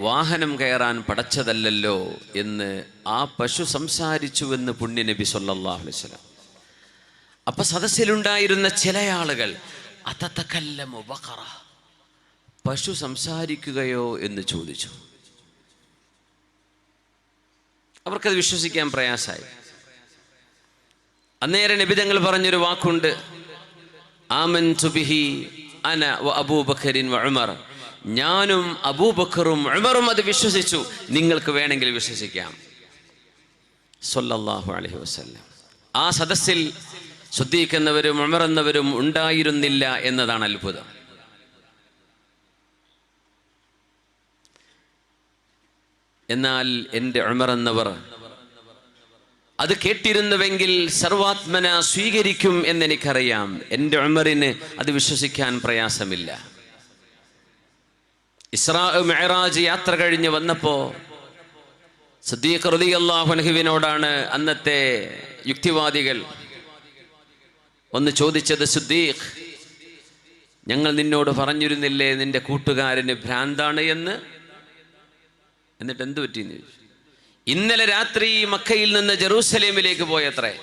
വാഹനം കയറാൻ പടച്ചതല്ലല്ലോ എന്ന് ആ പശു സംസാരിച്ചുവെന്ന് പുണ്യ നബി സല്ലല്ലാഹു അലൈഹി വസല്ലം. അപ്പൊ സദസ്സിലുണ്ടായിരുന്ന ചില ആളുകൾ അതതകല്ലമു ബഖറ, പശു സംസാരിക്കുകയോ എന്ന് ചോദിച്ചു. അവർക്കത് വിശ്വസിക്കാൻ പ്രയാസമായി. അന്നേരം നബി തങ്ങൾ പറഞ്ഞൊരു വാക്കുണ്ട്, ആമൻതു ബിഹി അന വ അബൂബക്കറിൻ വ ഉമർ, ഞാനും അബൂബക്കറും ഉമറും അത് വിശ്വസിച്ചു, നിങ്ങൾക്ക് വേണമെങ്കിൽ വിശ്വസിക്കാം. സല്ലല്ലാഹു അലൈഹി വസല്ലം. ആ സദസ്സിൽ സിദ്ദീഖ് എന്നവരും ഉമർ എന്നവരും ഉണ്ടായിരുന്നില്ല എന്നതാണ് അത്ഭുതം. എന്നാൽ എൻ്റെ ഉമർ എന്നവർ അത് കേട്ടിരുന്നുവെങ്കിൽ സർവാത്മന സ്വീകരിക്കും എന്നെനിക്കറിയാം. എൻ്റെ ഉമറിന് അത് വിശ്വസിക്കാൻ പ്രയാസമില്ല. ഇസ്രാ മിഅ്റാജ് യാത്ര കഴിഞ്ഞ് വന്നപ്പോൾ സിദ്ദീഖ് റളിയല്ലാഹു അൻഹുവിനോടാണ് അന്നത്തെ യുക്തിവാദികൾ ഒന്ന് ചോദിച്ചത്, സിദ്ദീഖ്, ഞങ്ങൾ നിന്നോട് പറഞ്ഞിരുന്നില്ലേ നിന്റെ കൂട്ടുകാരന് ഭ്രാന്താണ് എന്ന്? എന്നിട്ട് എന്തു പറ്റിയെന്ന് ചോദിച്ചു. ഇന്നലെ രാത്രി മക്കയിൽ നിന്ന് ജെറൂസലേമിലേക്ക് പോയത്രേ.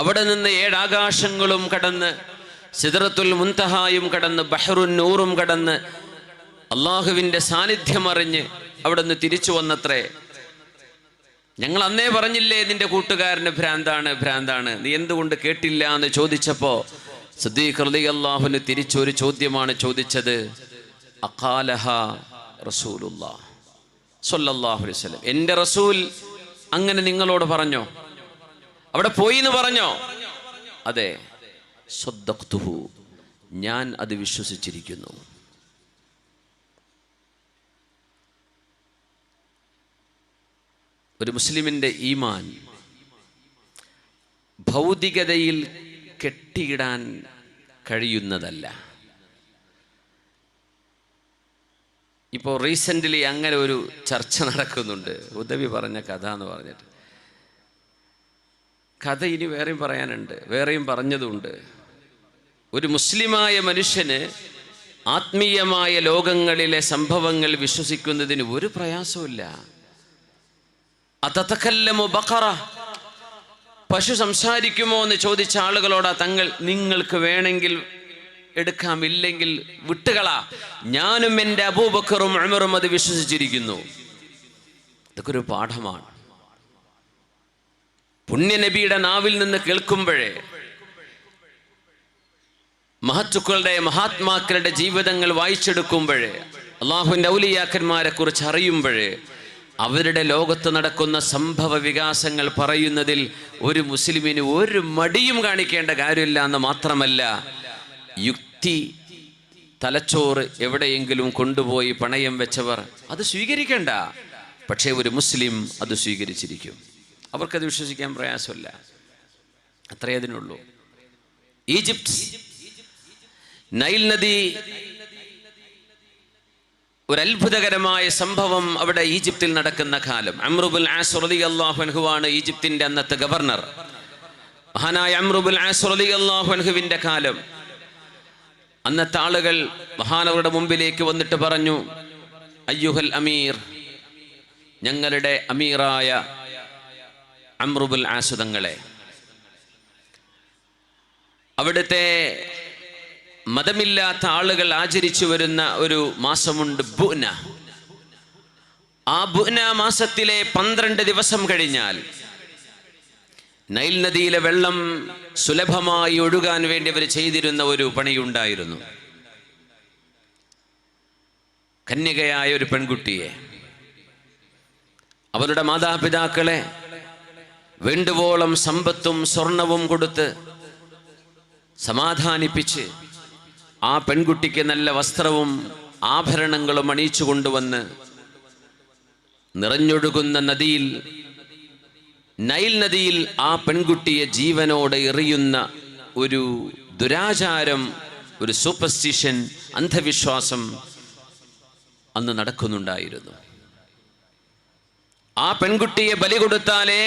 അവിടെ നിന്ന് 7 ആകാശങ്ങളും കടന്ന് സിദ്റത്തുൽ മുൻതഹായും കടന്ന് ബഹ്റുൻ നൂറും കടന്ന് അള്ളാഹുവിൻ്റെ സാന്നിധ്യം അറിഞ്ഞ് അവിടെ നിന്ന് തിരിച്ചു വന്നത്രേ. ഞങ്ങൾ അന്നേ പറഞ്ഞില്ലേ നിന്റെ കൂട്ടുകാരന് ഭ്രാന്താണ്, നീ എന്തുകൊണ്ട് കേട്ടില്ല എന്ന് ചോദിച്ചപ്പോൾ സിദ്ദീഖ് റളിയല്ലാഹു അൻഹു തിരിച്ചൊരു ചോദ്യമാണ് ചോദിച്ചത്, അഖാലഹ റസൂലുള്ളാഹ് സ്വല്ലല്ലാഹു അലൈഹി വസല്ലം, എൻ്റെ റസൂൽ അങ്ങനെ നിങ്ങളോട് പറഞ്ഞോ? അവിടെ പോയി എന്ന് പറഞ്ഞോ? അതെ. സദ്ദഖ്തുഹു, ഞാൻ അത് വിശ്വസിച്ചിരിക്കുന്നു. ഒരു മുസ്ലിമിൻ്റെ ഈമാൻ ഭൗതികതയിൽ കെട്ടിയിടാൻ കഴിയുന്നതല്ല. ഇപ്പോൾ റീസെൻ്റ്ലി അങ്ങനെ ഒരു ചർച്ച നടക്കുന്നുണ്ട്. ഉദവി പറഞ്ഞ കഥ എന്ന് പറഞ്ഞിട്ട്. കഥ ഇനി വേറെയും പറയാനുണ്ട്, വേറെയും പറഞ്ഞതുണ്ട്. ഒരു മുസ്ലിമായ മനുഷ്യന് ആത്മീയമായ ലോകങ്ങളിലെ സംഭവങ്ങൾ വിശ്വസിക്കുന്നതിന് ഒരു പ്രയാസമില്ല. അതതകല്ലമു ബഖറ, പശു സംസാരിക്കുമോ എന്ന് ചോദിച്ച ആളുകളോടാ തങ്ങൾ നിങ്ങൾക്ക് വേണമെങ്കിൽ എടുക്കാം, ഇല്ലെങ്കിൽ വിട്ടുകളാ, ഞാനും എൻ്റെ അബൂബക്കറും ഉമറും അത് വിശ്വസിച്ചിരിക്കുന്നു. ഇതൊക്കെ ഒരു പാഠമാണ്. പുണ്യനബിയുടെ നാവിൽ നിന്ന് കേൾക്കുമ്പോഴേ, മഹത്തുക്കളുടെ മഹാത്മാക്കളുടെ ജീവിതങ്ങൾ വായിച്ചെടുക്കുമ്പോഴേ, അള്ളാഹുവിൻ്റെ ഔലിയാക്കന്മാരെ കുറിച്ച് അറിയുമ്പോഴേ, അവരുടെ ലോകത്ത് നടക്കുന്ന സംഭവ വികാസങ്ങൾ പറയുന്നതിൽ ഒരു മുസ്ലിമിന് ഒരു മടിയും കാണിക്കേണ്ട കാര്യമില്ല എന്ന് മാത്രമല്ല, യുക്തി തലച്ചോറ് എവിടെയെങ്കിലും കൊണ്ടുപോയി പണയം വെച്ചവർ അത് സ്വീകരിക്കേണ്ട. പക്ഷേ ഒരു മുസ്ലിം അത് സ്വീകരിച്ചിരിക്കും. അവർക്കത് വിശ്വസിക്കാൻ പ്രയാസമില്ല. അത്രയേ അതിനുള്ളൂ. ഈജിപ്ത്, നൈൽ നദി, ഒരു അത്ഭുതകരമായ സംഭവം അവിടെ ഈജിപ്തിൽ നടക്കുന്ന കാലം. അംർ ഇബ്നുൽ ആസ് റളിയല്ലാഹു അൻഹുവാണ് ഈജിപ്തിൻ്റെ അന്നത്തെ ഗവർണർ. മഹാനായ അംർ ഇബ്നുൽ ആസ് റളിയല്ലാഹു അൻഹുവിൻ്റെ കാലം. അന്നത്തെ ആളുകൾ മഹാനവരുടെ മുമ്പിലേക്ക് വന്നിട്ട് പറഞ്ഞു, അയ്യുഹൽ അമീർ, ഞങ്ങളുടെ അമീറായ അംർ ഇബ്നുൽ ആസ് തങ്ങളെ, അവിടുത്തെ മതമില്ലാത്ത ആളുകൾ ആചരിച്ചു വരുന്ന ഒരു മാസമുണ്ട്, ബുഅ്ന. ആ ബുഅ്ന മാസത്തിലെ 12 ദിവസം കഴിഞ്ഞാൽ നൈൽ നദിയിലെ വെള്ളം സുലഭമായി ഒഴുകാൻ വേണ്ടി അവർ ചെയ്തിരുന്ന ഒരു പണിയുണ്ടായിരുന്നു. കന്യകയായ ഒരു പെൺകുട്ടിയെ അവരുടെ മാതാപിതാക്കളെ വേണ്ടുവോളം സമ്പത്തും സ്വർണവും കൊടുത്ത് സമാധാനിപ്പിച്ച് ആ പെൺകുട്ടിക്ക് നല്ല വസ്ത്രവും ആഭരണങ്ങളും അണിയിച്ചു കൊണ്ടുവന്ന് നിറഞ്ഞൊഴുകുന്ന നദിയിൽ, നൈൽ നദിയിൽ ആ പെൺകുട്ടിയെ ജീവനോടെ എറിയുന്ന ഒരു ദുരാചാരം, ഒരു സൂപ്പർസ്റ്റിഷൻ, അന്ധവിശ്വാസം അന്ന് നടക്കുന്നുണ്ടായിരുന്നു. ആ പെൺകുട്ടിയെ ബലി കൊടുത്താലേ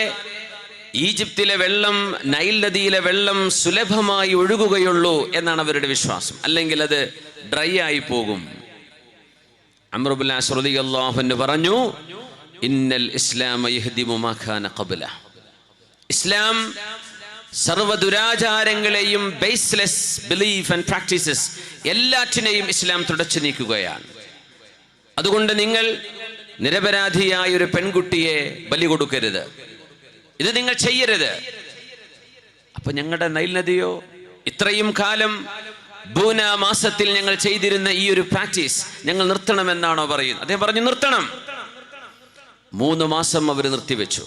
ഈജിപ്തിലെ വെള്ളം, നൈൽ നദിയിലെ വെള്ളം സുലഭമായി ഒഴുകുകയുള്ളൂ എന്നാണ് അവരുടെ വിശ്വാസം. അല്ലെങ്കിൽ അത് ഡ്രൈ ആയി പോകും. അംർ ഇബ്നുൽ ആസ് റളിയല്ലാഹു അൻഹു പറഞ്ഞു, ഇന്നൽ ഇസ്ലാമ യഹ്ദിമു മാ കാന ഖബ്ല. ഇസ്ലാം സർവ്വ ദുരാചാരങ്ങളെയും ബേസ്ലെസ് ബിലീഫ് ആൻഡ് പ്രാക്ടീസസ് എല്ലാറ്റിനെയും ഇസ്ലാം തുടച്ചു നീക്കുകയാണ്. അതുകൊണ്ട് നിങ്ങൾ നിരപരാധിയായ ഒരു പെൺകുട്ടിയെ ബലി കൊടുക്കരുത്, ഇത് നിങ്ങൾ ചെയ്യരുത്. അപ്പൊ ഞങ്ങളുടെ നൈൽ നദിയോ ഇത്രയും കാലം ബൂന മാസത്തിൽ ഞങ്ങൾ ചെയ്തിരുന്ന ഈ ഒരു പ്രാക്ടീസ് ഞങ്ങൾ നിർത്തണമെന്നാണോ പറയുന്നത്? അദ്ദേഹം പറഞ്ഞു നിർത്തണം. 3 മാസം അവർ നിർത്തിവെച്ചു.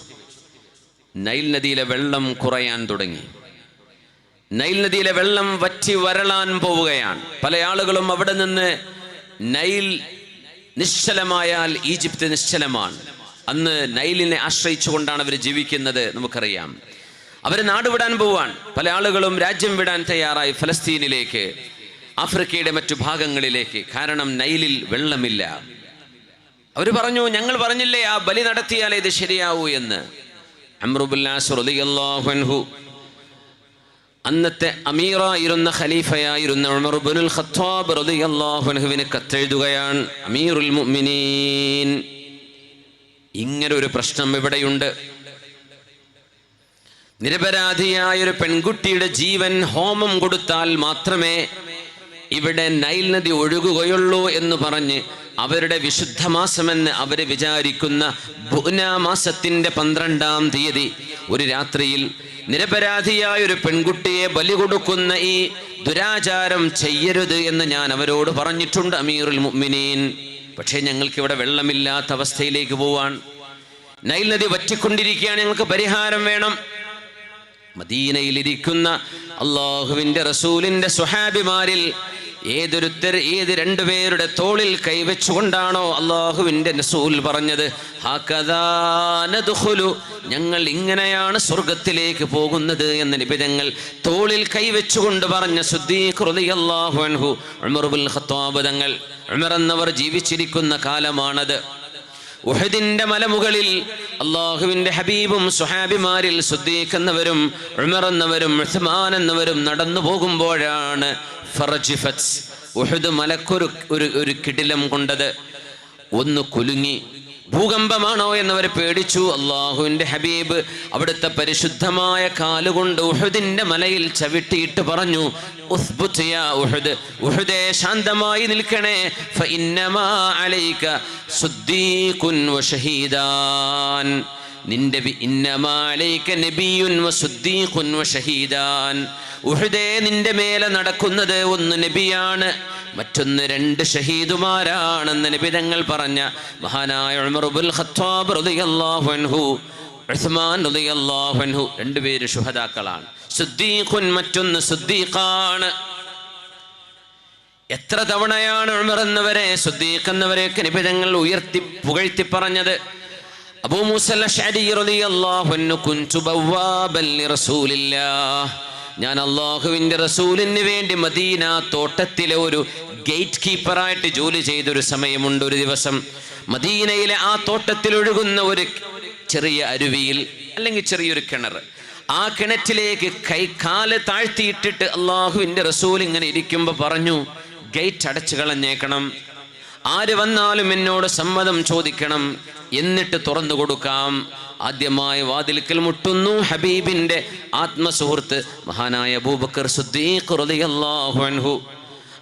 നൈൽ നദിയിലെ വെള്ളം കുറയാൻ തുടങ്ങി. നൈൽ നദിയിലെ വെള്ളം വറ്റി വരളാൻ പോവുകയാണ്. പല ആളുകളും അവിടെ നിന്ന് നൈൽ നിശ്ചലമായാൽ ഈജിപ്ത് നിശ്ചലമാണ്. അന്ന് നൈലിനെ ആശ്രയിച്ചുകൊണ്ടാണ് അവർ ജീവിക്കുന്നത്, നമുക്കറിയാം. അവർ നാടുവിടാൻ പോവാൻ. പല ആളുകളും രാജ്യം വിടാൻ തയ്യാറായി ഫലസ്തീനിലേക്ക്, ആഫ്രിക്കയുടെ മറ്റു ഭാഗങ്ങളിലേക്ക്. കാരണം നൈലിൽ വെള്ളമില്ല. അവർ പറഞ്ഞു, ഞങ്ങൾ പറഞ്ഞില്ലേ ആ ബലി നടത്തിയാലേ ഇത് ശരിയാവൂ എന്ന്. അംർ ഇബ്നുൽ ആസ് റളിയല്ലാഹു അൻഹു അന്നത്തെ അമീറായിരുന്ന ഖലീഫയായിരുന്ന ഉമർ ഇബ്നുൽ ഖത്താബ് റളിയല്ലാഹു അൻഹുവിന് കത്തെഴുതുകയാണ്. അമീറുൽ മുഅ്മിനീൻ, ഇങ്ങനെ ഒരു പ്രശ്നം ഇവിടെയുണ്ട്. നിരപരാധിയായ ഒരു പെൺകുട്ടിയുടെ ജീവൻ ഹോമം കൊടുത്താൽ മാത്രമേ ഇവിടെ നൈൽ നദി ഒഴുകുകയുള്ളൂ എന്ന് പറഞ്ഞ് അവരുടെ വിശുദ്ധ മാസമെന്ന് അവർ വിചാരിക്കുന്ന ബുന മാസത്തിന്റെ 12-ാം തീയതി ഒരു രാത്രിയിൽ നിരപരാധിയായ ഒരു പെൺകുട്ടിയെ ബലി കൊടുക്കുന്ന ഈ ദുരാചാരം ചെയ്യരുത് എന്ന് ഞാൻ അവരോട് പറഞ്ഞിട്ടുണ്ട് അമീറുൽ മുഅ്മിനീൻ. പക്ഷേ ഞങ്ങൾക്കിവിടെ വെള്ളമില്ലാത്ത അവസ്ഥയിലേക്ക് പോവാൻ, നൈൽ നദി വറ്റിക്കൊണ്ടിരിക്കുകയാണ്, ഞങ്ങൾക്ക് പരിഹാരം വേണം. മദീനയിലിരിക്കുന്ന അള്ളാഹുവിന്റെ റസൂലിന്റെ സ്വഹാബിമാരിൽ ഏത് 2 പേരുടെ തോളിൽ കൈവച്ചുകൊണ്ടാണോ അള്ളാഹുവിന്റെ റസൂൽ പറഞ്ഞത്, ഹകദാ നദ്ഖുലു, ഞങ്ങൾ ഇങ്ങനെയാണ് സ്വർഗത്തിലേക്ക് പോകുന്നത് എന്ന് നിബിതങ്ങൾ തോളിൽ കൈവച്ചുകൊണ്ട് പറഞ്ഞ സിദ്ദീഖ് റളിയല്ലാഹു അൻഹു, ഉമർ ഇബ്നുൽ ഖത്താബ് തങ്ങൾ. ഉമർ എന്നവർ ജീവിച്ചിരിക്കുന്ന കാലമാണത്. ഉഹദിന്റെ മലമുകളിൽ അള്ളാഹുവിന്റെ ഹബീബും സുഹാബിമാരിൽ സിദ്ദീഖ് എന്നവരും ഉമർ എന്നവരും ഉസ്മാൻ എന്നവരും നടന്നു പോകുമ്പോഴാണ് ഫർജിഫത്ത്, ഉഹദ് മലക്കൊരു കിടിലം കൊണ്ടത്. ഒന്ന് കുലുങ്ങി. ഭൂകമ്പമാണോ എന്നവർ പേടിച്ചു. അള്ളാഹുവിന്റെ ഹബീബ് അവിടുത്തെ പരിശുദ്ധമായ കാലുകൊണ്ട് ഉഹദിന്റെ മലയിൽ ചവിട്ടിയിട്ട് പറഞ്ഞു, ഉസ്ബുത് യാ ഉഹദ്, ഉഹദേ ശാന്തമായി നിൽക്കണേ, ഫഇന്നമാ അലൈക സുദ്ദീഖുൻ വശഹീദാൻ, നിന്റെ ഇന്നമാ അലൈക നബിയുൻ വസുദ്ദീഖുൻ വശഹീദാൻ. ഉഹദേ നിന്റെ മേലെ നടക്കുന്നത് ഒന്ന് നബിയാണ്, മറ്റൊന്ന് 2 ഷഹീദുമാരാണെന്ന് നബി തങ്ങൾ പറഞ്ഞ മഹാനായ ഉമർ ഇബ്നുൽ ഖത്താബ് റളിയല്ലാഹു അൻഹു, ഉസ്മാൻ റളിയല്ലാഹു അൻഹു, 2 പേര് ശുഹദാക്കളാണ്. സിദ്ദീഖുൻ, മറ്റൊന്ന് സിദ്ദീഖാണ്. എത്ര തവണയാണ് ഉമർ എന്നവരെ സിദ്ദീഖ് എന്നവരെയൊക്കെ നബി തങ്ങൾ ഉയർത്തി പുകഴ്ത്തി പറഞ്ഞത്. അബൂ മൂസൽ അശ്അരി റളിയല്ലാഹു അൻഹു, കുൻതു ബവ്വാബൻ ലിറസൂലില്ലാഹ്, ഞാൻ അള്ളാഹുവിന്റെ റസൂലിന് വേണ്ടി മദീന തോട്ടത്തിലെ ഒരു ഗേറ്റ് കീപ്പറായിട്ട് ജോലി ചെയ്തൊരു സമയമുണ്ട്. ഒരു ദിവസം മദീനയിലെ ആ തോട്ടത്തിൽ ഒഴുകുന്ന ഒരു ചെറിയ അരുവിയിൽ, അല്ലെങ്കിൽ ചെറിയൊരു കിണർ, ആ കിണറ്റിലേക്ക് കാല് താഴ്ത്തിയിട്ടിട്ട് അള്ളാഹുവിന്റെ റസൂൽ ഇങ്ങനെ ഇരിക്കുമ്പോൾ പറഞ്ഞു, ഗേറ്റ് അടച്ചു കളഞ്ഞേക്കണം, ആര് വന്നാലും എന്നോട് സമ്മതം ചോദിക്കണം, എന്നിട്ട് തുറന്നു കൊടുക്കാം. ആദ്യമായി വാതിൽക്കൽ മുട്ടുന്നു ഹബീബിന്റെ ആത്മസുഹൃത്ത് മഹാനായ അബൂബക്കർ സിദ്ദീഖ് റളിയല്ലാഹു അൻഹു.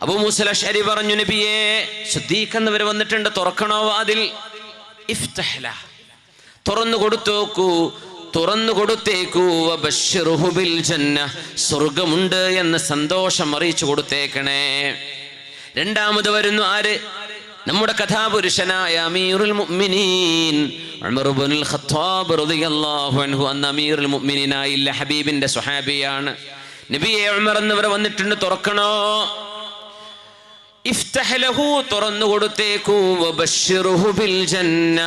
അബൂ മൂസൽ അശ്അരി പറഞ്ഞു, നബിയേ, സിദ്ദീഖ് എന്നവർ വന്നിട്ടുണ്ട്, തുറക്കണോ വാതിൽ? ഇഫ്തഹ് ലഹ്, തുറന്നു കൊടുത്തോക്കൂ, തുറന്നു കൊടുത്തേക്കൂ. വബശ്ശിറുഹു ബിൽ ജന്ന, സ്വർഗ്ഗമുണ്ട് എന്ന് സന്തോഷം അറിയിച്ചു കൊടുത്തേക്കണേ. രണ്ടാമത് വരുന്നു ആര്? നമ്മുടെ കഥാപുരുഷനായ അമീറുൽ മുഅ്മിനീൻ ഉമർ ഇബ്നുൽ ഖത്താബ് റളിയല്ലാഹു അൻഹു. അന്ന് അമീറുൽ മുഅ്മിനീനായില്ല, ഹബീബിന്റെ സ്വഹാബിയാണ്. നബിയെ, ഉമർ എന്നവർ വന്നിട്ടുണ്ട്, തുറക്കണോ? ഇഫ്തഹ് ലഹു, തുറന്നു കൊടുത്തേക്കൂ. വബശ്ശിറുഹു ബിൽ ജന്ന,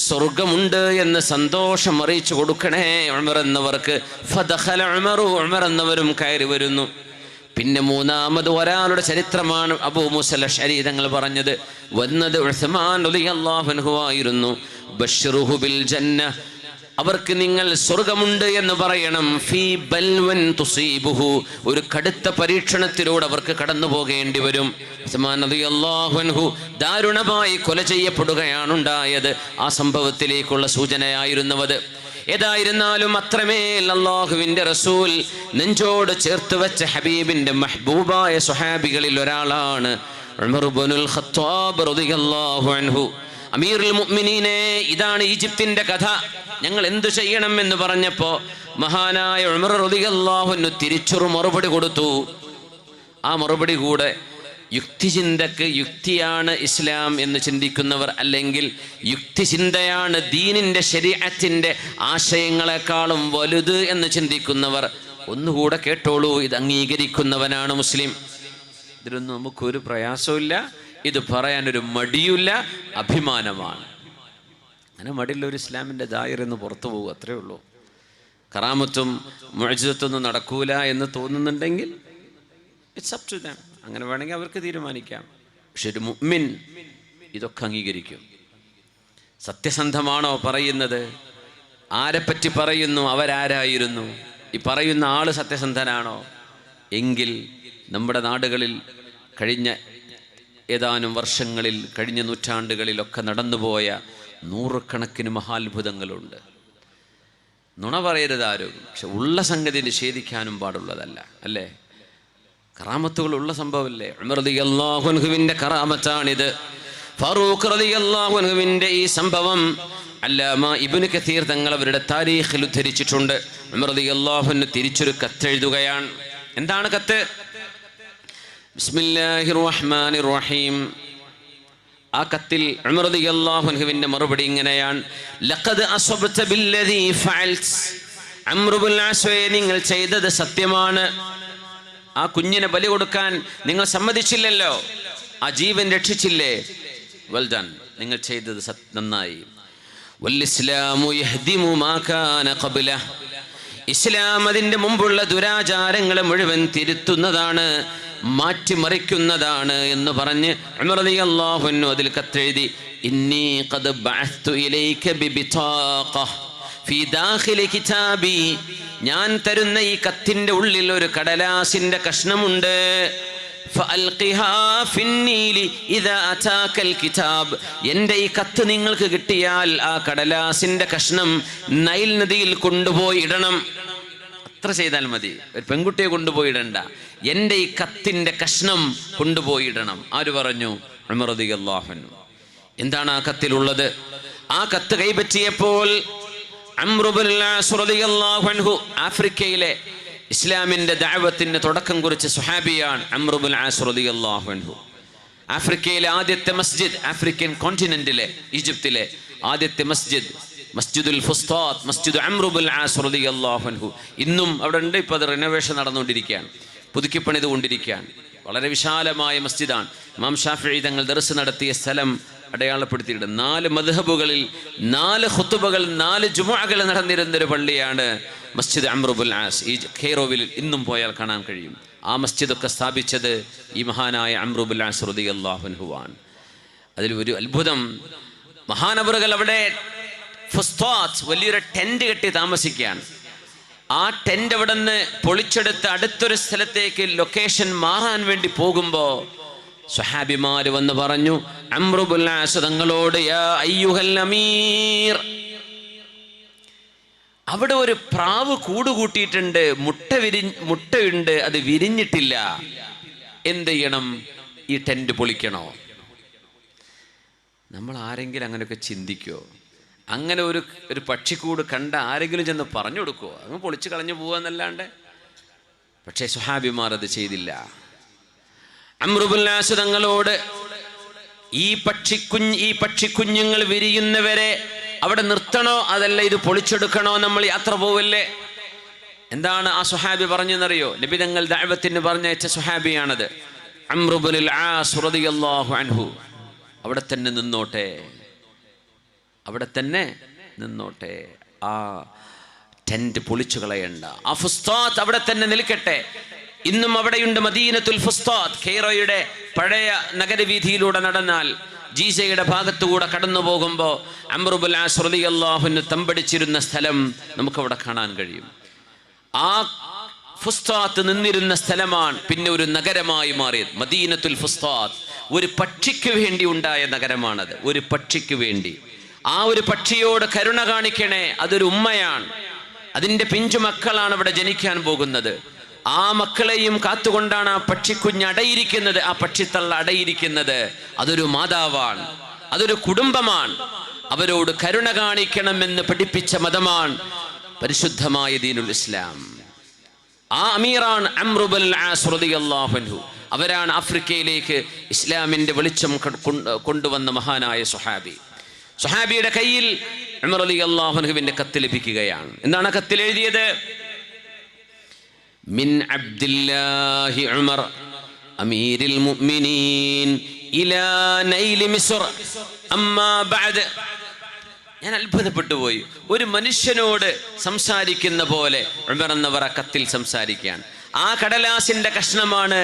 സ്വർഗ്ഗമുണ്ട് എന്ന് സന്തോഷം അറിയിച്ചു കൊടുക്കണേ ഉമർ എന്നവർക്ക്. ഫദഖല ഉമറു, ഉമർ എന്നവരും കയറി വരുന്നു. പിന്നെ മൂന്നാമത് ഒരാളുടെ ചരിത്രമാണ് അബൂ മൂസൽ അശ്അരി തങ്ങൾ പറഞ്ഞത്. വന്നത് ഉസ്മാൻ റളിയല്ലാഹു അൻഹു ആയിരുന്നു. ബശ്ശിറുഹു ബിൽ ജന്ന, അവർക്ക് നിങ്ങൾ സ്വർഗമുണ്ട് എന്ന് പറയണം. ഫീ ബൽവൻ തുസീബുഹു, ഒരു കടുത്ത പരീക്ഷണത്തിലൂടെ അവർക്ക് കടന്നു പോകേണ്ടി വരും. ഉസ്മാൻ റളിയല്ലാഹു അൻഹു ദാരുണമായി കൊല ചെയ്യപ്പെടുകയാണുണ്ടായത്. ആ സംഭവത്തിലേക്കുള്ള സൂചനയായിരുന്നത്. ഏതായിരുന്നാലും അത്രമേൽ അല്ലാഹുവിൻ്റെ റസൂൽ നെഞ്ചോട് ചേർത്ത് വെച്ച ഹബീബിൻ്റെ മഹ്ബൂബായ സ്വഹാബികളിൽ ഒരാളാണ് ഉമർ ഇബ്നുൽ ഖത്താബ് റളിയല്ലാഹു അൻഹു. അമീറുൽ മുഅ്മിനീനെ, ഇതാണ് ഈജിപ്തിൻ്റെ കഥ. ഞങ്ങൾ എന്തു ചെയ്യണം എന്ന് പറഞ്ഞപ്പോൾ മഹാനായ ഉമർ റളിയല്ലാഹു അൻഹു തിരിച്ചൊരു മറുപടി കൊടുത്തു. ആ മറുപടി കൂടെ യുക്തിചിന്തക്ക് യുക്തിയാണ് ഇസ്ലാം എന്ന് ചിന്തിക്കുന്നവർ, അല്ലെങ്കിൽ യുക്തിചിന്തയാണ് ദീനിൻ്റെ ശരീഅത്തിൻ്റെ ആശയങ്ങളെക്കാളും വലുത് എന്ന് ചിന്തിക്കുന്നവർ ഒന്നുകൂടെ കേട്ടോളൂ. ഇത് അംഗീകരിക്കുന്നവനാണ് മുസ്ലിം. ഇതിലൊന്നും നമുക്കൊരു പ്രയാസമില്ല, ഇത് പറയാനൊരു മടിയില്ല, അഭിമാനമാണ്. അങ്ങനെ മടിയുള്ളൊരു ഇസ്ലാമിൻ്റെ ദായറെന്ന് പുറത്തു പോകും, അത്രേ ഉള്ളൂ. കറാമത്തും മുഅ്ജിസത്തൊന്നും നടക്കൂല എന്ന് തോന്നുന്നുണ്ടെങ്കിൽ ഇറ്റ്സ് അപ് ടു ദം, അങ്ങനെ വേണമെങ്കിൽ അവർക്ക് തീരുമാനിക്കാം. പക്ഷെ ഒരു മുഅ്മിൻ ഇതൊക്കെ അംഗീകരിക്കും. സത്യസന്ധമാണോ പറയുന്നത്? ആരെപ്പറ്റി പറയുന്നു? അവരാരായിരുന്നു? ഈ പറയുന്ന ആള് സത്യസന്ധനാണോ? എങ്കിൽ നമ്മുടെ നാടുകളിൽ കഴിഞ്ഞ ഏതാനും വർഷങ്ങളിൽ, കഴിഞ്ഞ നൂറ്റാണ്ടുകളിലൊക്കെ നടന്നുപോയ നൂറുകണക്കിന് മഹാത്ഭുതങ്ങളുണ്ട്. നുണ പറയരുതാരും, പക്ഷെ ഉള്ള സംഗതി നിഷേധിക്കാനും പാടുള്ളതല്ല, അല്ലേ? കറാമത്തുകളുള്ള സംഭവമല്ലേ? ഉമർ റളിയല്ലാഹു അൻഹുവിൻ്റെ കറാമത്താണിത്. ഫാറൂഖ് റളിയല്ലാഹു അൻഹുവിൻ്റെ ഈ സംഭവം അല്ലാമ ഇബ്നു കസീർ തങ്ങൾ അവരുടെ താരീഖിൽ ഉദ്ധരിച്ചിട്ടുണ്ട്. ഉമർ റളിയല്ലാഹു അൻഹു തിരിച്ചൊരു കത്തെഴുതുകയാണ്. എന്താണ് കത്ത്? ബിസ്മില്ലാഹിർ റഹ്മാനിർ റഹീം. ആ കത്തിൽ ഉമർ റളിയല്ലാഹു അൻഹുവിൻ്റെ മറുപടി ഇങ്ങനെയാണ്: ലഖദ് അസബ്ത ബില്ലദീ ഫഅൽത്. അംർ ഇബ്നുൽ ആസ്, നിങ്ങൾ ചെയ്തത് സത്യമാണ്. ആ കുഞ്ഞിനെ ബലി കൊടുക്കാൻ നിങ്ങൾ സമ്മതിച്ചില്ലല്ലോ, ആ ജീവൻ രക്ഷിച്ചില്ലേ? വെൽ ഡൺ, നിങ്ങൾ ചെയ്തത് നന്നായി. വൽ ഇസ്ലാമു യഹ്ദിമു മാ കാന ഖബ്ലഹു. ഇസ്ലാം അതിൻ്റെ മുമ്പുള്ള ദുരാചാരങ്ങളെ മുഴുവൻ തിരുത്തുന്നതാണ്, മാറ്റിമറിക്കുന്നതാണ് എന്ന് പറഞ്ഞ് ഉമർ റളിയല്ലാഹു അൻഹു അതിൽ കത്തെഴുതി: ഇന്നി ഖദ് ബഅസ്തു ഇലൈക ബിബിതാഖ ഫീ ദാഖിലി കിതാബി. ഞാൻ തരുന്ന ഈ കത്തിൻ്റെ ഉള്ളിൽ ഒരു കടലാസിൻ്റെ കഷ്ണമുണ്ട്. ഫഅൽഖിഹാ ഫിന്നീലി ഇദാ അതാകൽ കിതാബ്. എൻ്റെ ഈ കത്ത് നിങ്ങൾക്ക് കിട്ടിയാൽ ആ കടലാസിൻ്റെ കഷ്ണം നൈൽ നദിയിൽ കൊണ്ടുപോയി ഇടണം. അത്ര ചെയ്താൽ മതി, ഒരു പെൺകുട്ടിയെ കൊണ്ടുപോയി ഇടണ്ട, എൻ്റെ ഈ കത്തിൻ്റെ കഷ്ണം കൊണ്ടുപോയി ഇടണം. ആര് പറഞ്ഞു? ഉമർ റളിയല്ലാഹു അൻഹു. എന്താണ് ആ കത്തിലുള്ളത്? ആ കത്ത് കൈപ്പറ്റിയപ്പോൾ അംർ ഇബ്നുൽ ആസ് റളിയല്ലാഹു അൻഹു, ആഫ്രിക്കയിലെ ഇസ്ലാമിൻ്റെ ദഅവത്തിന് തുടക്കം കുറിച്ച സ്വഹാബിയാണ് അംർ ഇബ്നുൽ ആസ് റളിയല്ലാഹു അൻഹു. ആഫ്രിക്കയിലെ ആദ്യത്തെ മസ്ജിദ്, ആഫ്രിക്കൻ കോണ്ടിനെന്റിലെ ഈജിപ്തിലെ ആദ്യത്തെ മസ്ജിദ്, മസ്ജിദുൽ ഫുസ്താത്ത്, മസ്ജിദ് അംർ ഇബ്നുൽ ആസ് റളിയല്ലാഹു അൻഹു ഇന്നും അവിടെ ഉണ്ട്. ഇപ്പോൾ അത് റിനോവേഷൻ നടന്നുകൊണ്ടിരിക്കുകയാണ്, പുതുക്കിപ്പണിത് കൊണ്ടിരിക്കുകയാണ്. വളരെ വിശാലമായ മസ്ജിദാണ്. ഇമാം ഷാഫിഈ തങ്ങൾ ദർസ് നടത്തിയ സ്ഥലം അടയാളപ്പെടുത്തിയിട്ടുണ്ട്. 4 മദ്ഹബുകളിൽ 4 ഖുതുബകൾ, 4 ജുമുഅകൾ നടന്നിരുന്നൊരു പള്ളിയാണ് മസ്ജിദ് അംർ ഇബ്നുൽ ആസ്. ഈ കെയ്റോവിൽ ഇന്നും പോയാൽ കാണാൻ കഴിയും. ആ മസ്ജിദൊക്കെ സ്ഥാപിച്ചത് ഈ മഹാനായ അംർ ഇബ്നുൽ ആസ് റളിയല്ലാഹു അൻഹു ആണ്. അതിൽ ഒരു അത്ഭുതം, മഹാനവറുകൾ അവിടെ ഫുസ്താത്ത് വലിയൊരു ടെന്റ് കെട്ടി താമസിക്കുകയാണ്. ആ ടെന്റ് അവിടെ നിന്ന് പൊളിച്ചെടുത്ത് അടുത്തൊരു സ്ഥലത്തേക്ക് ലൊക്കേഷൻ മാറാൻ വേണ്ടി പോകുമ്പോൾ സ്വഹാബിമാര് വന്ന് പറഞ്ഞു അംർ ഇബ്നുൽ ആസ് തങ്ങളോട്: യാ അയ്യുഹൽ അമീർ, അവിടെ ഒരു പ്രാവ് കൂടുകൂട്ടിയിട്ടുണ്ട്, മുട്ടയുണ്ട്, അത് വിരിഞ്ഞിട്ടില്ല. എന്ത് ചെയ്യണം? ഈ ടെന്റ് പൊളിക്കണോ? നമ്മൾ ആരെങ്കിലും അങ്ങനെയൊക്കെ ചിന്തിക്കുമോ? അങ്ങനെ ഒരു പക്ഷിക്കൂട് കണ്ട ആരെങ്കിലും ചെന്ന് പറഞ്ഞു കൊടുക്കുമോ? അങ്ങ് പൊളിച്ച് കളഞ്ഞു പോവാന്നല്ലാണ്ട്. പക്ഷേ സ്വഹാബിമാർ അത് ചെയ്തില്ല. അംർ ഇബ്നുൽ ആസ് തങ്ങളോട് ഈ പക്ഷിക്കുഞ്ഞുങ്ങൾ വിരിയുന്നവരെ അവിടെ നിർത്തണോ അതല്ല ഇത് പൊളിച്ചെടുക്കണോ, നമ്മൾ യാത്ര പോവല്ലേ? എന്താണ് ആ സ്വഹാബി പറഞ്ഞെന്നറിയോ? നബി തങ്ങൾ ദഅവത്തിന് പറഞ്ഞയച്ച സ്വഹാബിയാണത്, അംർ ഇബ്നുൽ ആസ് റളിയല്ലാഹു അൻഹു. അവിടെ തന്നെ നിന്നോട്ടെ, അവിടെ തന്നെ നിന്നോട്ടെ, ആ ടെന്റ് പൊളിച്ചു കളയണ്ട, ആ ഫുസ്താത്ത് അവിടെ തന്നെ നിൽക്കട്ടെ. ഇന്നും അവിടെയുണ്ട് മദീനത്തുൽ ഫുസ്താത്ത്. കെയ്റോയുടെ പഴയ നഗരവീഥിയിലൂടെ നടന്നാൽ ജീസയുടെ ഭാഗത്തുകൂടെ കടന്നു പോകുമ്പോൾ അംർ ഇബ്നുൽ ആസ് റളിയല്ലാഹു അൻഹു തമ്പടിച്ചിരുന്ന സ്ഥലം നമുക്കവിടെ കാണാൻ കഴിയും. ആ ഫുസ്താത്ത് നിന്നിരുന്ന സ്ഥലമാണ് പിന്നെ ഒരു നഗരമായി മാറിയത്. മദീനത്തുൽ ഫുസ്താത്ത് ഒരു പക്ഷിക്ക് വേണ്ടി ഉണ്ടായ നഗരമാണത്. ഒരു പക്ഷിക്ക് വേണ്ടി. ആ ഒരു പക്ഷിയോട് കരുണ കാണിക്കണേ. അതൊരു ഉമ്മയാണ്. അതിൻ്റെ പിഞ്ചു മക്കളാണ് അവിടെ ജനിക്കാൻ പോകുന്നത്. ആ മക്കളെയും കാത്തുകൊണ്ടാണ് ആ പക്ഷിക്കുഞ്ഞ് അടയിരിക്കുന്നത്. ആ പക്ഷിത്തള്ള അടയിരിക്കുന്നത്. അതൊരു മാതാവാണ്, അതൊരു കുടുംബമാണ്. അവരോട് കരുണ കാണിക്കണമെന്ന് പഠിപ്പിച്ച മതമാണ് പരിശുദ്ധമായ ദീനുൽ ഇസ്ലാം. ആ അമീറാണ് അംർ ഇബ്നുൽ ആസ് റളിയല്ലാഹു അൻഹു. അവരാണ് ആഫ്രിക്കയിലേക്ക് ഇസ്ലാമിൻ്റെ വെളിച്ചം കൊണ്ടുവന്ന മഹാനായ സുഹാബിയുടെ കയ്യിൽ ഉമർ റളിയല്ലാഹു അൻഹുവിന്റെ കത്ത് ലഭിക്കുകയാണ്. എന്താണ് ആ കത്തിൽ എഴുതിയത്? മിൻ അബ്ദില്ലാഹി ഉമർ അമീരിൽ മുഅ്മിനീൻ ഇലാ നൈലി മിസ്ർ അമ്മാ ബഅദ്. ഞാൻ അത്ഭുതപ്പെട്ടു പോയി. ഒരു മനുഷ്യനോട് സംസാരിക്കുന്ന പോലെ ഉമർ എന്നവർ ആ കത്തിൽ സംസാരിക്കുകയാണ്. ആ കടലാസിന്റെ കഷ്ണമാണ്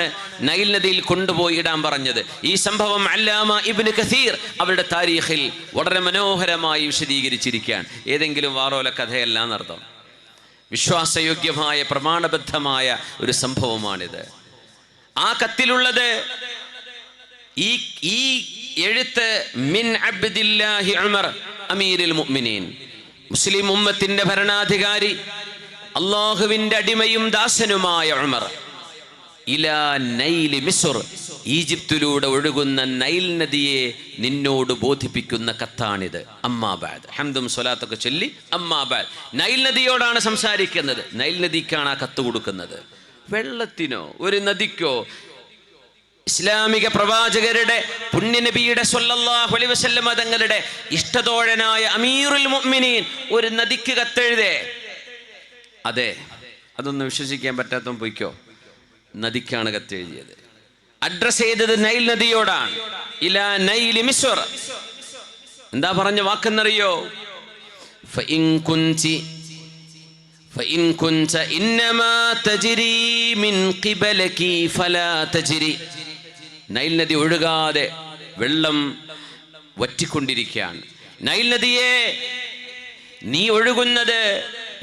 നൈൽ നദിയിൽ കൊണ്ടുപോയി ഇടാൻ പറഞ്ഞത്. ഈ സംഭവം അല്ലാമ ഇബ്നു കസീർ അവരുടെ താരീഖിൽ വളരെ മനോഹരമായി വിശദീകരിച്ചിരിക്കുകയാണ്. ഏതെങ്കിലും വാറോല കഥയല്ല എന്നർത്ഥം. വിശ്വാസയോഗ്യമായ പ്രമാണബദ്ധമായ ഒരു സംഭവമാണിത്. ആ കത്തിലുള്ളത് ഈ എഴുത്ത് മിൻ അബ്ദില്ലാഹി ഉമർ അമീരുൽ മുഅ്മിനീൻ, മുസ്ലിം ഉമ്മത്തിന്റെ ഭരണാധികാരി, അള്ളാഹുവിന്റെ അടിമയും ദാസനുമായ ഉമർ, ഇലാ നൈലി മിസ്ർ, ഈജിപ്തിലൂടെ ഒഴുകുന്ന നൈൽ നദിയെ നിന്നോട് ബോധിപ്പിക്കുന്ന കത്താണിത്. അമ്മാ ബഅദ്, ഹംദും സ്വലാത്തൊക്കെ ചൊല്ലി അമ്മാ ബഅദ്. നൈൽ നദിയോടാണ് സംസാരിക്കുന്നത്. നൈൽ നദിക്കാണ് ആ കത്ത് കൊടുക്കുന്നത്. വെള്ളത്തിനോ ഒരു നദിക്കോ ഇസ്ലാമിക പ്രവാചകരുടെ പുണ്യനബിയുടെ സ്വല്ലല്ലാഹു അലൈഹി വസല്ലം തങ്ങളുടെ ഇഷ്ടതോഴനായ അമീറുൽ മുഅ്മിനീൻ ഒരു നദിക്ക് കത്തെഴുതേ? അതെ, അതൊന്നും വിശ്വസിക്കാൻ പറ്റാത്തവൻ പൊയ്ക്കോ. നദിക്കാണ് കത്തെഴുതിയത്. അഡ്രസ് ചെയ്തത് നൈൽ നദിയോടാണ്. ഇലാ നൈലി മിസ്ർ. എന്താ പറഞ്ഞ വാക്കെന്നറിയോ? ഫഇൻ കുൻത ഇന്നമാ തജ്രി മിൻ ഖിബലകി ഫലാ തജ്രി. നൈൽ നദി ഒഴുകാതെ വെള്ളം വറ്റിക്കൊണ്ടിരിക്കുകയാണ്. നൈൽ നദിയെ, നീ ഒഴുകുന്നത്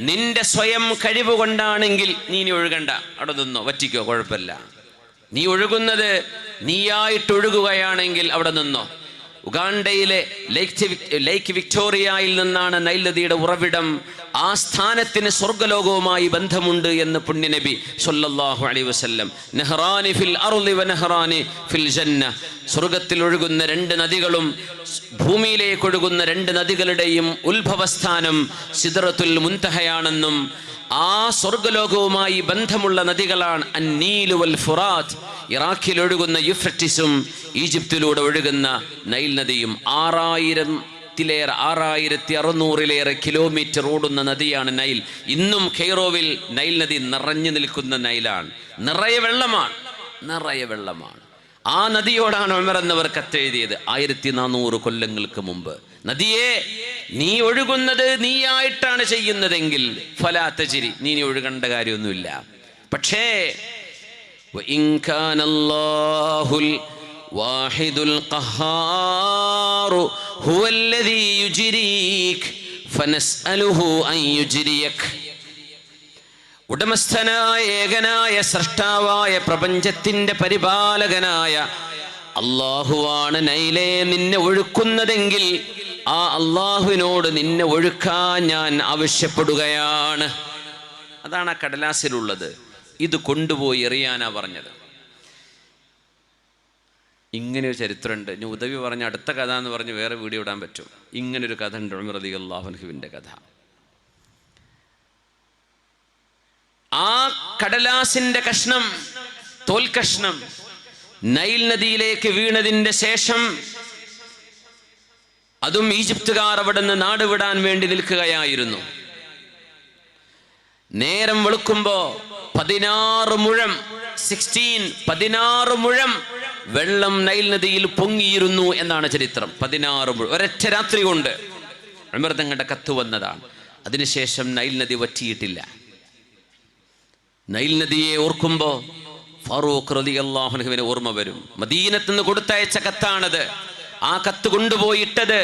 നിന്റെ സ്വയം കഴിവ് കൊണ്ടാണെങ്കിൽ നീ ഒഴുകണ്ട, അവിടെ നിന്നോ, വറ്റിക്കോ, കുഴപ്പമില്ല. നീ ഒഴുകുന്നത് നീയായിട്ട് ഒഴുകുകയാണെങ്കിൽ അവിടെ നിന്നോ. ഉഗാണ്ടയിലെ ലേക്ക് വിക്ടോറിയയിൽ നിന്നാണ് നൈൽ നദിയുടെ ഉറവിടം. ആ സ്ഥാനത്തിന് സ്വർഗ്ഗലോകവുമായി ബന്ധമുണ്ട് എന്ന് പുണ്യനബി സ്വല്ലല്ലാഹു അലൈഹി വസല്ലം. നഹ്റാനി ഫിൽ അർളി വ നഹ്റാനി ഫിൽ ജന്ന. സ്വർഗ്ഗത്തിൽ ഒഴുകുന്ന രണ്ട് നദികളും ഭൂമിയിലേക്ക് ഒഴുകുന്ന രണ്ട് നദികളുടെയും ഉത്ഭവസ്ഥാനം സിദ്റത്തുൽ മുൻതഹയാണെന്നും ആ സ്വർഗ്ഗലോകവുമായി ബന്ധമുള്ള നദികളാണ് അന്നീൽ വൽ ഫുറാത്ത്. ഇറാഖിൽ ഒഴുകുന്ന യുഫ്രട്ടിസും ഈജിപ്തിലൂടെ ഒഴുകുന്ന നൈൽ നദിയും 6600 കിലോമീറ്റർ ഓടുന്ന നദിയാണ് നൈൽ. ഇന്നും കെയ്റോവിൽ നൈൽ നദി നിറഞ്ഞു നിൽക്കുന്ന നൈലാണ്. നിറയെ വെള്ളമാണ്. ആ നദിയോടാണ് ഉമർ എന്നവർ കത്തെഴുതിയത് 1400 കൊല്ലങ്ങൾക്ക് മുമ്പ്. നദിയെ, നീ ഒഴുകുന്നത് നീയായിട്ടാണ് ചെയ്യുന്നതെങ്കിൽ ഫലാ തജ്രി, നീ ഒഴുകേണ്ട കാര്യമൊന്നുമില്ല. പക്ഷേ വഇൻ കാനല്ലാഹുൽ വാഹിദുൽ ഖഹാറു ഹുവല്ലദീ യുജ്രീക് ഫനസ്അലുഹു അൻ യുജ്രിയക്. ഉടമസ്ഥനായ ഏകനായ സൃഷ്ടാവായ പ്രപഞ്ചത്തിന്റെ പരിപാലകനായ അള്ളാഹുവാണ് നൈലേ നിന്നെ ഒഴുക്കുന്നതെങ്കിൽ ആ അള്ളാഹുവിനോട് നിന്നെ ഒഴുക്കാൻ ഞാൻ ആവശ്യപ്പെടുകയാണ്. അതാണ് ആ കടലാസിലുള്ളത്. ഇത് കൊണ്ടുപോയി എറിയാനാ പറഞ്ഞത്. ഇങ്ങനെയൊരു ചരിത്രമുണ്ട്. ഇനി ഉദവി പറഞ്ഞ അടുത്ത കഥ എന്ന് പറഞ്ഞ് വേറെ വീഡിയോ ഇടാൻ പറ്റും. ഇങ്ങനൊരു കഥ ഉണ്ട്, ഉമർ റളിയല്ലാഹു അൻഹുവിൻ്റെ കഥ. ആ കടലാസിന്റെ കഷ്ണം, തോൽക്കഷ്ണം നൈൽ നദിയിലേക്ക് വീണതിന്റെ ശേഷം അതും ഈജിപ്തുകാർ അവിടെ നിന്ന് നാടുവിടാൻ വേണ്ടി നിൽക്കുകയായിരുന്നു. നേരം വെളുക്കുമ്പോ 16 മുഴം വെള്ളം നൈൽ നദിയിൽ പൊങ്ങിയിരുന്നു എന്നാണ് ചരിത്രം. 16 മുഴം ഒരൊറ്റ രാത്രി കൊണ്ട് ഉമർ തങ്ങളുടെ കത്ത് വന്നതാണ്. അതിനുശേഷം നൈൽ നദി വറ്റിയിട്ടില്ല. നൈൽ നദിയെ ഓർക്കുമ്പോൾ ഫാറൂഖ് റളിയല്ലാഹു അൻഹുവിനെ ഓർമ്മ വരും. മദീനത്ത് നിന്ന് കൊടുത്തയച്ച കത്താണത്. ആ കത്ത് കൊണ്ടുപോയിട്ടത്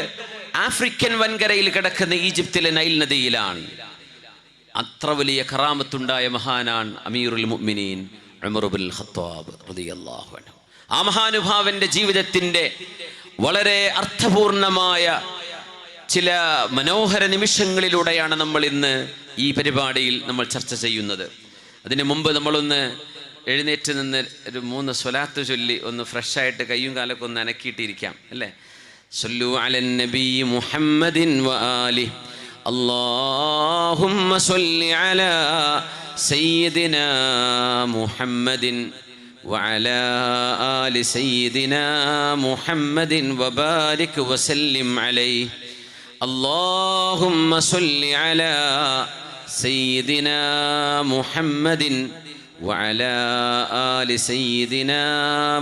ആഫ്രിക്കൻ വൻകരയിൽ കിടക്കുന്ന ഈജിപ്തിലെ നൈൽ നദിയിലാണ്. അത്ര വലിയ കറാമത്തുണ്ടായ മഹാനാണ് അമീറുൽ മുഅ്മിനീൻ ഉമർ ഇബ്നുൽ ഖത്താബ് റളിയല്ലാഹു അൻഹു. ആ മഹാനുഭാവന്റെ ജീവിതത്തിന്റെ വളരെ അർത്ഥപൂർണമായ ചില മനോഹര നിമിഷങ്ങളിലൂടെയാണ് നമ്മൾ ഇന്ന് ഈ പരിപാടിയിൽ നമ്മൾ ചർച്ച ചെയ്യുന്നത്. അതിന് മുമ്പ് നമ്മളൊന്ന് എഴുന്നേറ്റ് നിന്ന് ഒരു 3 സ്വലാത്ത് ചൊല്ലി ഒന്ന് ഫ്രഷായിട്ട് കയ്യും കാലൊക്കെ ഒന്ന് അനക്കിയിട്ടിരിക്കാം അല്ലേ? സല്ലു അലൻ നബി മുഹമ്മദിൻ വആലി അല്ലാഹുമ്മ സല്ലി അലാ സയ്യിദിനാ മുഹമ്മദിൻ വഅലാ ആലി സയ്യിദിനാ മുഹമ്മദിൻ വബാരിക് വസല്ലിം അലൈഹി അല്ലാഹുമ്മ സല്ലി അലാ സയ്യിദിനാ മുഹമ്മദിൻ വഅലാ ആലി സയ്യിദിനാ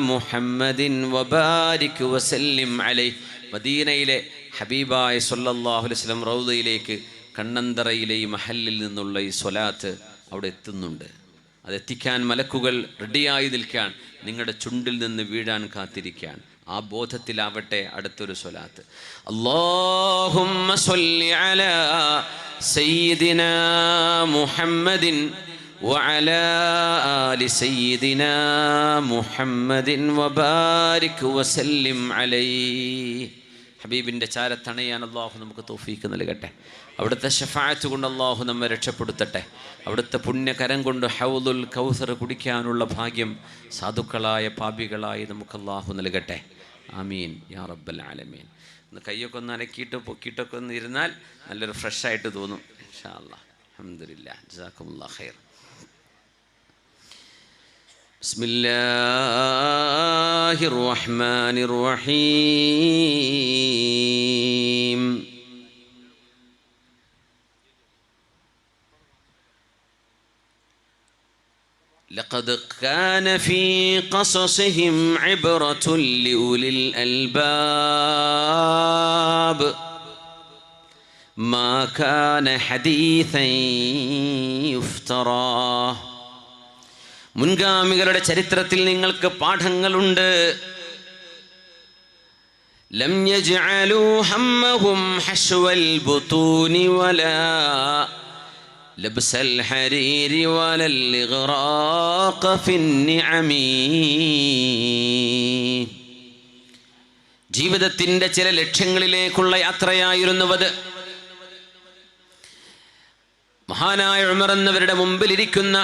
മുഹമ്മദിൻ വബാരിക് വസല്ലിം അലൈഹി. മദീനയിലെ ഹബീബായ സല്ലല്ലാഹു അലൈഹി വസല്ലം റൗദയിലേക്ക് കണ്ണന്തറയിലെ ഈ മഹല്ലിൽ നിന്നുള്ള ഈ സ്വലാത്ത് അവിടെ എത്തുന്നുണ്ട്. അതെത്തിക്കാൻ മലക്കുകൾ റെഡിയായി നിൽക്കാൻ, നിങ്ങളുടെ ചുണ്ടിൽ നിന്ന് വീഴാൻ കാത്തിരിക്കാൻ. ആ ബോധത്തിലാവട്ടെ അടുത്തൊരു സ്വലാത്ത്. അല്ലാഹുമ്മ സ്വല്ലി അലാ സയ്യിദിനാ മുഹമ്മദിൻ വഅലാ ആലി സയ്യിദിനാ മുഹമ്മദിൻ വബാരിക് വസല്ലിം അലൈഹി. ഹബീബിൻ്റെ ചാരത്തണയാൻ അല്ലാഹു നമുക്ക് തൗഫീഖ് നൽകട്ടെ. അവിടുത്തെ ശഫാഅത്ത് കൊണ്ട് അല്ലാഹു നമ്മെ രക്ഷപ്പെടുത്തട്ടെ. അവിടുത്തെ പുണ്യകരം കൊണ്ട് ഹൗദുൽ കൗസർ കുടിക്കാനുള്ള ഭാഗ്യം സാധുക്കളായ പാപികളായി നമുക്ക് അല്ലാഹു നൽകട്ടെ. ആമീൻ യാ റബ്ബൽ ആലമീൻ. ഒന്ന് കയ്യൊക്കെ ഒന്ന് അനക്കിയിട്ട് പൊക്കിയിട്ടൊക്കെ ഒന്ന് ഇരുന്നാൽ നല്ലൊരു ഫ്രഷായിട്ട് തോന്നും ഇൻഷാ അല്ലാഹ്. അൽഹംദുലില്ലാഹ്, ജസാക്കുമുല്ലാഹ് ഖൈർ. ബിസ്മില്ലാഹിർ റഹ്മാനിർ റഹീം. لقد كان في قصصهم عبرة لأولي الألباب ما كان حديثا يفترى. മുൻഗാമികളുടെ ചരിത്രത്തിൽ നിങ്ങൾക്ക് പാഠങ്ങളുണ്ട്. ലം യജ്അലൂ ഹമ്മഹും ഹശ്വൽ ബുതൂനി വലാ ലബ്സൽ ഹരീരി വലൽ ഇഗ്റാഖ ഫിന്നിഅമി. ജീവിതത്തിന്റെ ചില ലക്ഷ്യങ്ങളിലേക്കുള്ള യാത്രയായിരുന്നുവത്. മഹാനായ ഉമർ എന്നവരുടെ മുമ്പിലിരിക്കുന്ന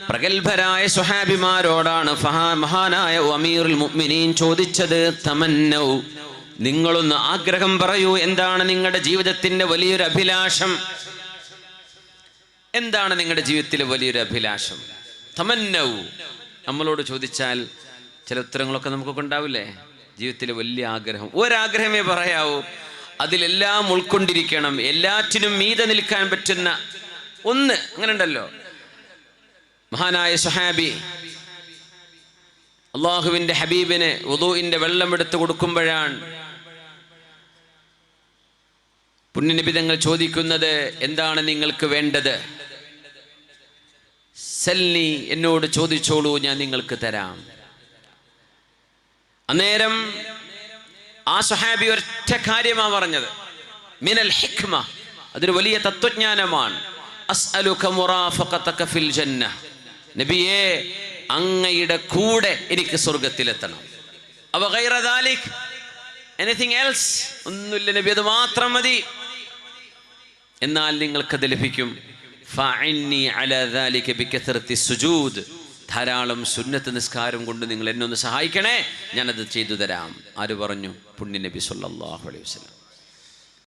പ്രഗത്ഭരായ സ്വഹാബിമാരോടാണ് മഹാനായ അമീറുൽ മുഅ്മിനീൻ ചോദിച്ചത്, തമന്നൗ, നിങ്ങളൊന്ന് ആഗ്രഹം പറയൂ, എന്താണ് നിങ്ങളുടെ ജീവിതത്തിന്റെ വലിയൊരു അഭിലാഷം? എന്താണ് നിങ്ങളുടെ ജീവിതത്തിലെ വലിയൊരു അഭിലാഷം? തമന്നൗ. നമ്മളോട് ചോദിച്ചാൽ ചില ഉത്തരങ്ങളൊക്കെ നമുക്കൊക്കെ ഉണ്ടാവില്ലേ? ജീവിതത്തിലെ വലിയ ആഗ്രഹം, ഒരാഗ്രഹമേ പറയാവൂ, അതിലെല്ലാം ഉൾക്കൊണ്ടിരിക്കണം, എല്ലാറ്റിനും മീതെ നിൽക്കാൻ പറ്റുന്ന ഒന്ന്. അങ്ങനെ ഉണ്ടല്ലോ. മഹാനായ സ്വഹാബി അള്ളാഹുവിന്റെ ഹബീബിന് വുദൂഇന്റെ വെള്ളം എടുത്ത് കൊടുക്കുമ്പോഴാണ് പുണ്യനബി തങ്ങൾ ചോദിക്കുന്നത്, എന്താണ് നിങ്ങൾക്ക് വേണ്ടത്? സല്ലി, എന്നോട് ചോദിച്ചോളൂ, ഞാൻ നിങ്ങൾക്ക് തരാം. അന്നേരം ആ സ്വഹാബി ഒറ്റ കാര്യമാ പറഞ്ഞത്, മിനൽ ഹിക്മ, അതൊരു വലിയ തത്വജ്ഞാനമാണ്. അസ്അലുക മുറാഫഖതക ഫിൽ ജന്ന, നബിയേ, അങ്ങയുടെ കൂടെ എനിക്ക് സ്വർഗത്തിലെത്തണം. അവ ഗൈറ ദാലിക്, എനിത്തിങ് എൽസ്, ഒന്നുമില്ല നബി, അത് മാത്രം മതി, എന്നാൽ നിങ്ങൾക്കത് ലഭിക്കും. ഫഅന്നി അലാ ദാലിക ബികസറത്തി സുജൂദ്, ധാരാളം സുന്നത്ത് നിസ്കാരം കൊണ്ട് നിങ്ങൾ എന്നെ ഒന്ന് സഹായിക്കണേ, ഞാനത് ചെയ്തു തരാം. ആര് പറഞ്ഞു? പുണ്യ നബി സല്ലല്ലാഹു അലൈഹി വസല്ലം.